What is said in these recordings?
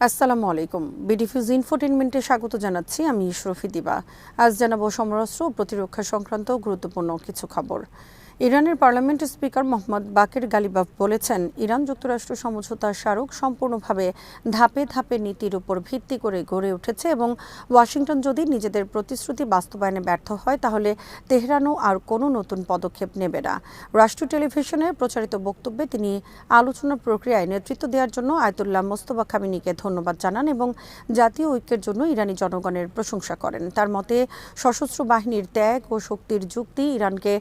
আসসালামু আলাইকুম। বিডিফিউজ ইনফোটেইনমেন্টে স্বাগত জানাচ্ছি। আমি ইশরফি দিবা। আজ জানাবো সমরাস্ত্র ও প্রতিরক্ষা সংক্রান্ত গুরুত্বপূর্ণ কিছু খবর। ইরানের পার্লামেন্টের স্পিকার মোহাম্মদ বাকের গালিবাফ বলেছেন, ইরান যুক্তরাষ্ট্র সমঝোতা স্মারক সম্পূর্ণভাবে ধাপে ধাপে নীতির উপর ভিত্তি করে গড়ে উঠেছে এবং ওয়াশিংটন যদি নিজেদের প্রতিশ্রুতি বাস্তবায়নে ব্যর্থ হয় তাহলে তেহরানও আর কোনো নতুন পদক্ষেপ নেবে না। রাষ্ট্রীয় টেলিভিশনে প্রচারিত বক্তব্যে তিনি আলোচনা প্রক্রিয়ায় নেতৃত্ব দেওয়ার জন্য আয়াতুল্লাহ মোস্তফা খামেনিকে ধন্যবাদ জানান এবং জাতীয় ঐক্যের জন্য ইরানি জনগণের প্রশংসা করেন। তার মতে, সশস্ত্র বাহিনীর ত্যাগ ও শক্তির যুক্তি ইরানকে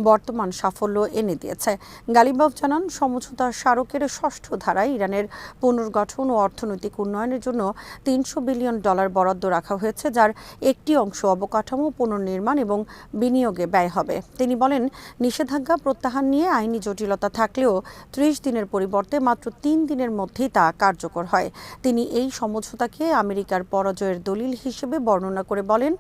বর্তমান সাফল্য এনে দিয়েছে। গালিবাফ জানান, সমঝোতা স্মারকের ষষ্ঠ ধারায় ইরানের পুনর্গঠন ও অর্থনৈতিক উন্নয়নের জন্য $300 বিলিয়ন বরাদ্দ রাখা হয়েছে, যার একটি অংশ অবকাঠামো পুনর্নির্মাণ এবং বিনিয়োগে ব্যয় হবে। তিনি বলেন, নিষেধাজ্ঞা প্রত্যাহার নিয়ে আইনি জটিলতা থাকলেও 30 দিনের পরিবর্তে মাত্র 3 দিনের মধ্যেই তা কার্যকর হয়। তিনি এই সমঝোতাকে আমেরিকার পরাজয়ের দলিল হিসেবে বর্ণনা করে বলেন,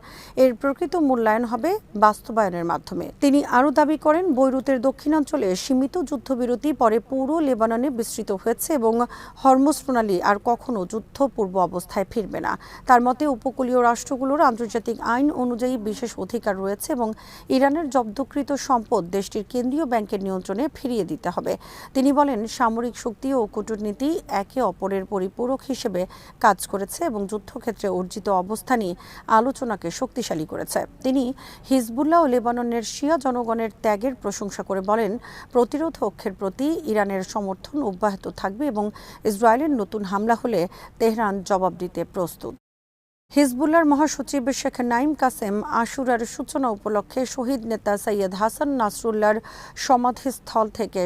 এর প্রকৃত মূল্যায়ন হবে বাস্তবায়নের মাধ্যমে। তিনি আরও দাবি করেন, বৈরুতের দক্ষিণাঞ্চলে সীমিত যুদ্ধবিরতি পরে পুরো লেবাননে বিস্তৃত হয়েছে এবং হরমুজ প্রণালী আর কখনো যুদ্ধ পূর্ব অবস্থায় ফিরবে না। তার মতে, উপকূলীয় রাষ্ট্রগুলোর আন্তর্জাতিক আইন অনুযায়ী বিশেষ অধিকার রয়েছে এবং ইরানের জব্দকৃত সম্পদ দেশটির কেন্দ্রীয় ব্যাংকের নিয়ন্ত্রণে ফিরিয়ে দিতে হবে। তিনি বলেন, সামরিক শক্তি ও কূটনীতি একে অপরের পরিপূরক হিসেবে কাজ করেছে এবং যুদ্ধক্ষেত্রে অর্জিত অবস্থানই আলোচনাকে শক্তিশালী করেছে। তিনি হিজবুল্লাহ ও লেবাননের শিয়া জনগণের ত্যাগের প্রশংসা করে বলেন, প্রতিরোধ অক্ষের প্রতি ইরানের সমর্থন অব্যাহত থাকবে এবং ইসরায়েলের নতুন হামলা হলে তেহরান জবাব দিতে প্রস্তুত। হিজবুল্লাহর মহাসচিব শেখ নাঈম কাসেম আশুরার সূচনা উপলক্ষে শহীদ নেতা সৈয়দ হাসান নাসরুল্লাহর সমাধিস্থল থেকে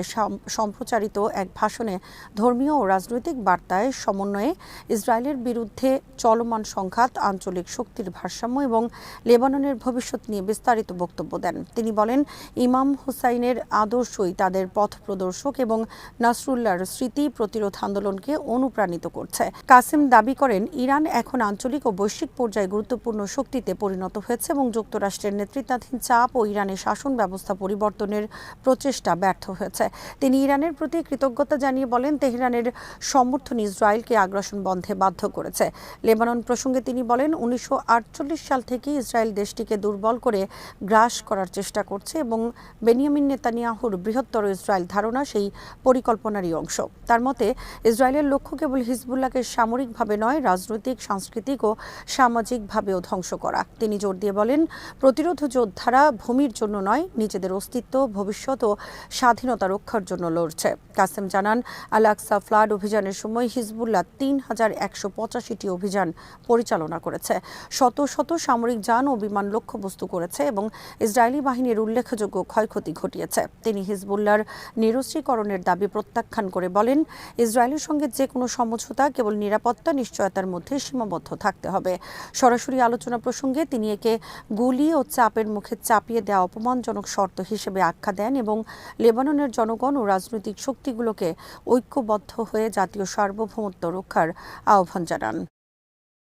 সম্প্রচারিত এক ভাষণে ধর্মীয় ও রাজনৈতিক বার্তায় সমন্বয়ে ইসরায়েলের বিরুদ্ধে চলমান সংঘাত, আঞ্চলিক শক্তির ভারসাম্য এবং লেবাননের ভবিষ্যৎ নিয়ে বিস্তারিত বক্তব্য দেন। তিনি বলেন, ইমাম হুসাইনের আদর্শই তাদের পথ প্রদর্শক এবং নাসরুল্লাহর স্মৃতি প্রতিরোধ আন্দোলনকে অনুপ্রাণিত করছে। কাসেম দাবি করেন, ইরান এখন আঞ্চলিক ও বৈশ্বিক পর্যায়ে গুরুত্বপূর্ণ শক্তিতে পরিণত হয়েছে এবং যুক্তরাষ্ট্রের নেতৃত্বাধীন চাপ ও ইরানের শাসন ব্যবস্থা পরিবর্তনের প্রচেষ্টা ব্যর্থ হয়েছে। তিনি ইরানের প্রতি কৃতজ্ঞতা জানিয়ে বলেন, তেহরানের সমর্থন ইসরায়েলকে আগ্রাসন বন্ধে বাধ্য করেছে। লেবানন প্রসঙ্গে তিনি বলেন, 1948 সাল থেকে ইসরায়েল দেশটিকে দুর্বল করে গ্রাস করার চেষ্টা করছে এবং বেনিয়ামিন নেতানিয়াহুর বৃহত্তর ইসরায়েল ধারণা সেই পরিকল্পনারই অংশ। তার মতে, ইসরায়েলের লক্ষ্য কেবল হিজবুল্লাহকে সামরিকভাবে নয়, রাজনৈতিক, সাংস্কৃতিক ও সামাজিকভাবেও ধ্বংস করা। তিনি জোর দিয়ে বলেন, প্রতিরোধ যোদ্ধারা ভূমির জন্য নয়, নিজেদের অস্তিত্ব, ভবিষ্যৎ ও স্বাধীনতা রক্ষার জন্য লড়ছে। কাসেম জানান, আল আকসা ফ্লাড অভিযানের সময় হিজবুল্লাহ 3185টি অভিযান পরিচালনা করেছে, শত শত সামরিক যান ও বিমান লক্ষ্যবস্তু করেছে এবং ইসরায়েলি বাহিনীর উল্লেখযোগ্য ক্ষয়ক্ষতি ঘটিয়েছে। তিনি হিজবুল্লাহর নিরস্ত্রীকরণের দাবি প্রত্যাখ্যান করে বলেন, ইসরায়েলের সঙ্গে যে কোনো সমঝোতা কেবল নিরাপত্তা নিশ্চয়তার মধ্যে সীমাবদ্ধ থাকতে হবে। সরাসরি আলোচনা প্রসঙ্গে তিনি একে গুলি ও চাপের মুখে চাপিয়ে দেওয়া অপমানজনক শর্ত হিসেবে আখ্যা দেন এবং লেবাননের জনগণ ও রাজনৈতিক শক্তিগুলোকে ঐক্যবদ্ধ হয়ে জাতীয় সার্বভৌমত্ব রক্ষার আহ্বান জানান।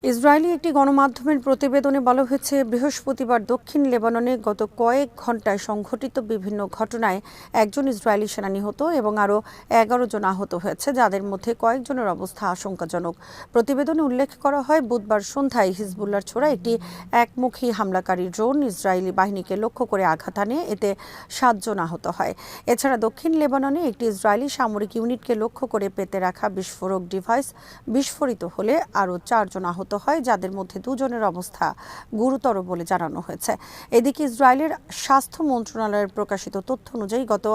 ইসরায়েলি একটি গণমাধ্যমের প্রতিবেদনে বলা হয়েছে, বৃহস্পতিবার দক্ষিণ লেবাননে গত কয়েক ঘণ্টায় সংঘটিত বিভিন্ন ঘটনায় একজন ইসরায়েলি সেনা নিহত এবং আরও 11 জন আহত হয়েছে, যাদের মধ্যে কয়েকজনের অবস্থা আশঙ্কাজনক। প্রতিবেদনে উল্লেখ করা হয়, বুধবার সন্ধ্যায় হিজবুল্লাহর ছোড়া একটি একমুখী হামলাকারী ড্রোন ইসরায়েলি বাহিনীকে লক্ষ্য করে আঘাত হানে, এতে 7 জন আহত হয়। এছাড়া দক্ষিণ লেবাননে একটি ইসরায়েলি সামরিক ইউনিটকে লক্ষ্য করে পেতে রাখা বিস্ফোরক ডিভাইস বিস্ফোরিত হলে আরও 4 জন আহত হয়, যাদের মধ্যে 2 জনের অবস্থা গুরুতর বলে জানানো হয়েছে। এদিকে ইসরায়েলের স্বাস্থ্য মন্ত্রণালয়ের প্রকাশিত তথ্য অনুযায়ী গত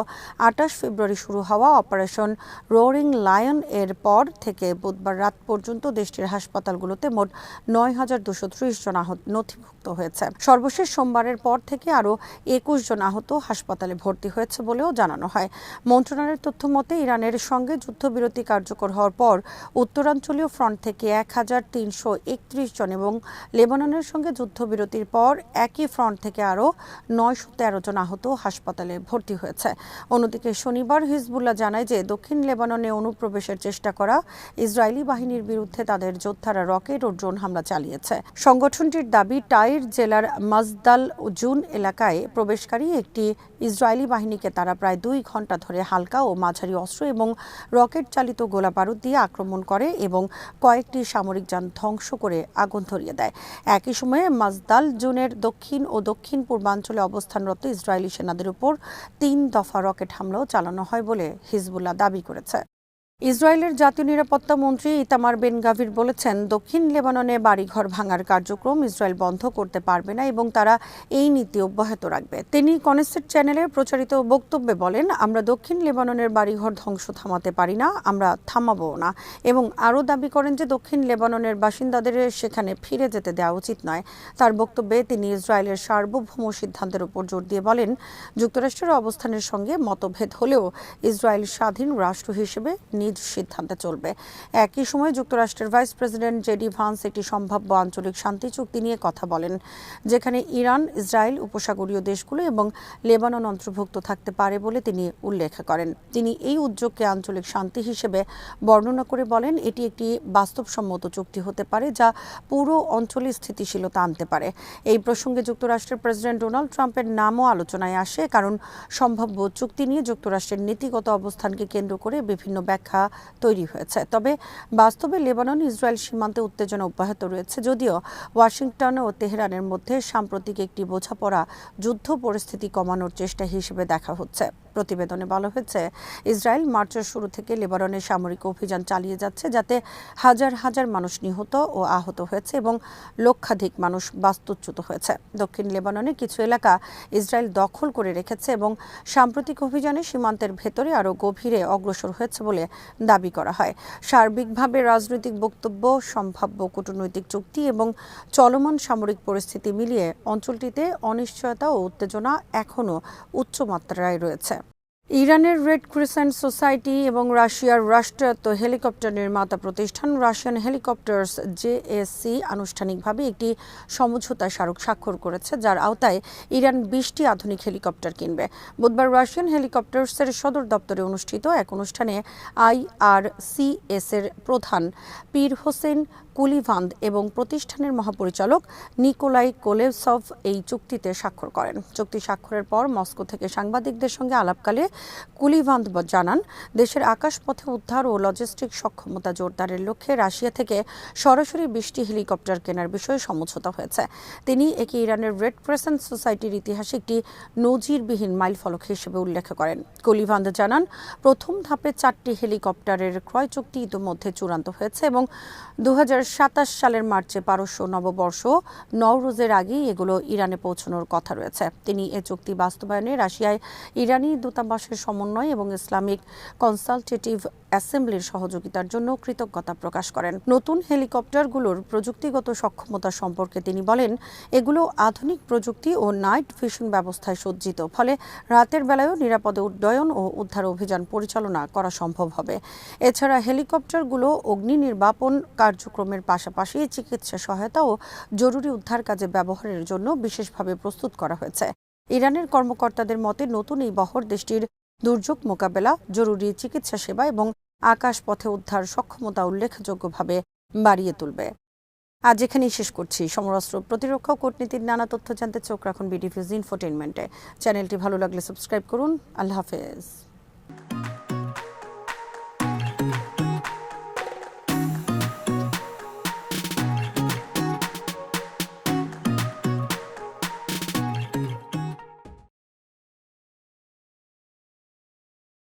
28 ফেব্রুয়ারি শুরু হওয়া অপারেশন রোরিং লায়ন এর পর থেকে বুধবার রাত পর্যন্ত দেশটির হাসপাতালগুলোতে মোট 9230 জন আহত নথিভুক্ত হয়েছে। সর্বশেষ সোমবারের পর থেকে আরও 21 জন আহত হাসপাতালে ভর্তি হয়েছে বলেও জানানো হয়। মন্ত্রণালয়ের তথ্য মতে, ইরানের সঙ্গে যুদ্ধবিরতি কার্যকর হওয়ার পর উত্তরাঞ্চলীয় ফ্রন্ট থেকে 1331 জন এবং লেবাননের সঙ্গে যুদ্ধবিরতির পর একই ফ্রন্ট থেকে আরও 913 জন আহত হাসপাতালে ভর্তি হয়েছে। অন্যদিকে শনিবার হিজবুল্লাহ জানায় যে দক্ষিণ লেবাননে অনুপ্রবেশের চেষ্টা করা ইসরায়েলি বাহিনীর বিরুদ্ধে তাদের যোদ্ধারা রকেট ও ড্রোন হামলা চালিয়েছে। সংগঠনটির দাবি, টাইর তাইর জেলার মাজদাল জুন এলাকায় প্রবেশকারী একটি ইসরায়েলি বাহিনীকে তারা প্রায় 2 ঘন্টা ধরে হালকা ও মাঝারি অস্ত্র এবং রকেট চালিত গোলাবারুদ দিয়ে আক্রমণ করে এবং কয়েকটি সামরিক যান ধ্বংস করে আগুন ধরিয়ে দেয়। একই সময়ে মাজদাল জুনের দক্ষিণ ও দক্ষিণ পূর্বাঞ্চলে অবস্থানরত ইসরায়েলি সেনাদের উপর 3 দফা রকেট হামলাও চালানো হয় বলে হিজবুল্লাহ দাবি করেছে। ইসরায়েলের জাতীয় নিরাপত্তা মন্ত্রী ইতামার বেন গাভির বলেছেন, দক্ষিণ লেবাননে বাড়িঘর ভাঙার কার্যক্রম ইসরায়েল বন্ধ করতে পারবে না এবং তারা এই নীতি অব্যাহত রাখবে। তিনি কনেসেট চ্যানেলে প্রচারিত বক্তব্যে বলেন, আমরা দক্ষিণ লেবাননের বাড়িঘর ধ্বংস থামাতে পারি না, আমরা থামাবও না, এবং আরও দাবি করেন যে দক্ষিণ লেবাননের বাসিন্দাদের সেখানে ফিরে যেতে দেওয়া উচিত নয়। তার বক্তব্যে তিনি ইসরায়েলের সার্বভৌম সিদ্ধান্তের উপর জোর দিয়ে বলেন, যুক্তরাষ্ট্রের অবস্থানের সঙ্গে মতভেদ হলেও ইসরায়েল স্বাধীন রাষ্ট্র হিসেবে সিদ্ধান্তে চলবে। একই সময় যুক্তরাষ্ট্রের ভাইস প্রেসিডেন্ট জেডি ভান্স একটি সম্ভাব্য আঞ্চলিক শান্তি চুক্তি নিয়ে কথা বলেন, যেখানে ইরান, ইসরায়েল, উপসাগরীয় দেশগুলো এবং লেবানন অন্তর্ভুক্ত থাকতে পারে বলে তিনি উল্লেখ করেন। তিনি এই উদ্যোগকে আঞ্চলিক শান্তি হিসেবে বর্ণনা করে বলেন, এটি একটি বাস্তবসম্মত চুক্তি হতে পারে যা পুরো অঞ্চলে স্থিতিশীলতা আনতে পারে। এই প্রসঙ্গে যুক্তরাষ্ট্রের প্রেসিডেন্ট ডোনাল্ড ট্রাম্পের নামও আলোচনায় আসে, কারণ সম্ভাব্য চুক্তি নিয়ে যুক্তরাষ্ট্রের নীতিগত অবস্থানকে কেন্দ্র করে বিভিন্ন ব্যাখ্যা তৈরি হয়েছে। তবে বাস্তবে লেবানন ইসরায়েল সীমান্তে উত্তেজনা অব্যাহত রয়েছে, যদিও ওয়াশিংটন ও তেহরানের মধ্যে সাম্প্রতিক একটি বোঝাপড়া যুদ্ধ পরিস্থিতি কমানোর চেষ্টা হিসেবে দেখা হচ্ছে। প্রতিবেদনে বলা হয়েছে, ইসরায়েল মার্চের শুরু থেকে লেবাননে সামরিক অভিযান চালিয়ে যাচ্ছে, যাতে হাজার হাজার মানুষ নিহত ও আহত হয়েছে এবং লক্ষাধিক মানুষ বাস্তুচ্যুত হয়েছে। দক্ষিণ লেবাননে কিছু এলাকা ইসরায়েল দখল করে রেখেছে এবং সাম্প্রতিক অভিযানে সীমান্তের ভেতরে আরও গভীরে অগ্রসর হয়েছে বলে দাবি করা হয়। সার্বিকভাবে রাজনৈতিক বক্তব্য, সম্ভাব্য কূটনৈতিক চুক্তি এবং চলমান সামরিক পরিস্থিতি মিলিয়ে অঞ্চলটিতে অনিশ্চয়তা ও উত্তেজনা এখনও উচ্চ মাত্রায় রয়েছে। ইরানের রেড ক্রিসেন্ট সোসাইটি এবং রাশিয়ার রাষ্ট্রায়ত্ত হেলিকপ্টার নির্মাতা প্রতিষ্ঠান রাশিয়ান হেলিকপ্টার্স জেএসসি আনুষ্ঠানিকভাবে একটি সমঝোতা স্মারক স্বাক্ষর করেছে, যার আওতায় ইরান 20টি আধুনিক হেলিকপ্টার কিনবে। বুধবার রাশিয়ান হেলিকপ্টার্সের সদর দপ্তরে অনুষ্ঠিত এক অনুষ্ঠানে আইআরসিএস-এর প্রধান পীর হোসেন কুলিভান্দ এবং প্রতিষ্ঠানের মহাপরিচালক নিকোলাই কোলেভসভ এই চুক্তিতে স্বাক্ষর করেন। চুক্তি স্বাক্ষরের পর মস্কো থেকে সাংবাদিকদের সঙ্গে আলাপকালে কুলিভান্দ জানান, দেশের আকাশপথে উদ্ধার ও লজিস্টিক সক্ষমতা জোরদারের লক্ষ্যে রাশিয়া থেকে সরাসরি 20টি হেলিকপ্টার কেনার বিষয়ে সমঝোতা হয়েছে। তিনি একে ইরানের রেড ক্রিসেন্ট সোসাইটির ইতিহাসে একটি নজিরবিহীন মাইলফলক হিসেবে উল্লেখ করেন। কুলিভান্দ জানান, প্রথম ধাপে 4টি হেলিকপ্টারের ক্রয় চুক্তি ইতিমধ্যে চূড়ান্ত হয়েছে এবং 2027 সালের মার্চে পারস্য নববর্ষ নওরোজের আগেই এগুলো ইরানে পৌঁছানোর কথা রয়েছে। তিনি এ চুক্তি বাস্তবায়নে রাশিয়ায় ইরানি দূতাবাসের সমন্বয় এবং ইসলামিক কনসালটেটিভ অ্যাসেম্বলির সহযোগিতার জন্য কৃতজ্ঞতা প্রকাশ করেন। নতুন হেলিকপ্টারগুলোর প্রযুক্তিগত সক্ষমতা সম্পর্কে তিনি বলেন, এগুলো আধুনিক প্রযুক্তি ও নাইট ভিশন ব্যবস্থায় সজ্জিত, ফলে রাতের বেলায়ও নিরাপদে উড্ডয়ন ও উদ্ধার অভিযান পরিচালনা করা সম্ভব হবে। এছাড়া হেলিকপ্টারগুলো অগ্নি নির্বাপন কার্যক্রমের পাশাপাশি চিকিৎসা সহায়তা ও জরুরি উদ্ধার কাজে ব্যবহারের জন্য বিশেষভাবে প্রস্তুত করা হয়েছে। ইরানের কর্মকর্তাদের মতে, নতুন এই বহর দেশটির দুর্যোগ মোকাবেলা, জরুরি চিকিৎসা সেবা এবং আকাশপথে উদ্ধার সক্ষমতা উল্লেখযোগ্যভাবে বাড়িয়ে তুলবে। আজ এখানেই শেষ করছি। সমরাস্ত্র, প্রতিরক্ষা ও কূটনীতির নানা তথ্য জানতে চোখ রাখুন বিডিনিউজ ইনফোটেইনমেন্টে। চ্যানেলটি ভালো লাগলে সাবস্ক্রাইব করুন। আল্লাহ হাফেজ।